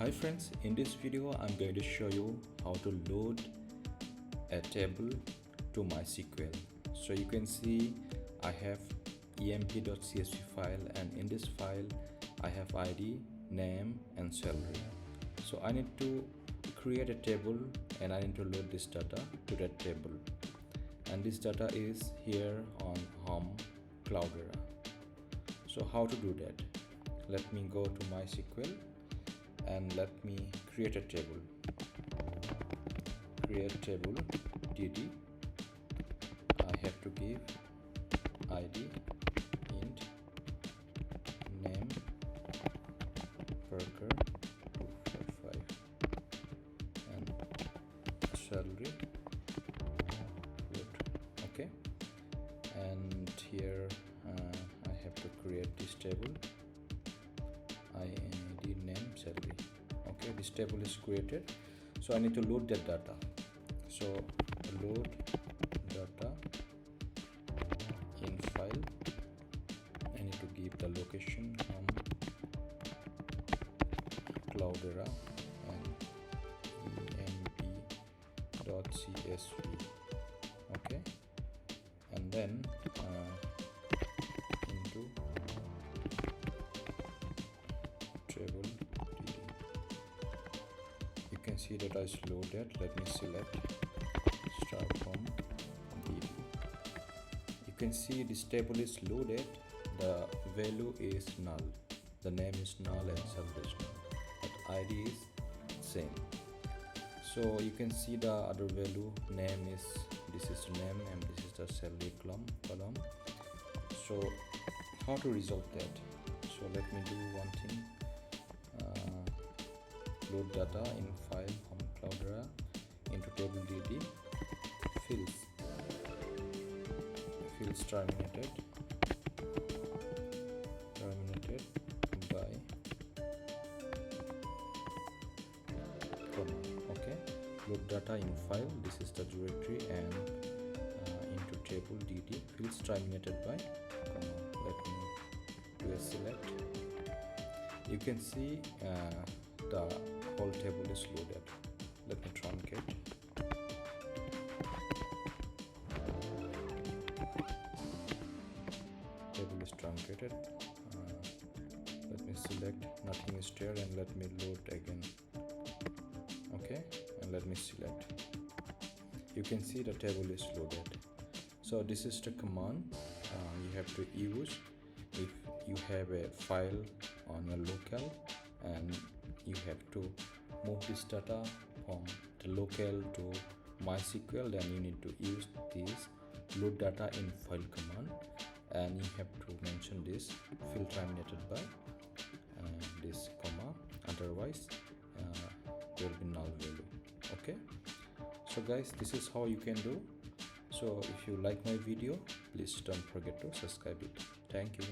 Hi friends, in this video I'm going to show you how to load a table to MySQL. So you can see I have emp.csv file, and in this file I have ID, name and salary. So I need to create a table and I need to load this data to that table, and this data is here on home Cloudera. So how to do that? Let me go to MySQL and let me create a table. Create table dd. I have to give ID, int, name, worker 245 and salary. Okay, and here I have to create this table, ID, name, salary. Okay, this table is created, so I need to load that data. So load data in file. I need to give the location on Cloudera and emp.csv. okay, and then into table dd. You can see that is loaded. Let me select start from dd. You can see this table is loaded. The value is null, the name is null and salary is null, but ID is same. So you can see the other value, name is, this is name and this is the salary column. So how to resolve that? So let me do one thing. Load data in file from Cloudera into table dd. Fields terminated by comma. Okay, load data in file, this is the directory, and into table dd, fields terminated by comma. Let me do a select. You can see the whole table is loaded. Let me truncate. Table is truncated. Let me select, nothing is there, and let me load again. Okay, and let me select. You can see the table is loaded. So this is the command you have to use if you have a file on your local and you have to move this data from the local to MySQL. Then you need to use this load data in file command, and you have to mention this field terminated by this comma, otherwise there will be null value. Okay, so guys, this is how you can do. So if you like my video, please don't forget to subscribe it. Thank you.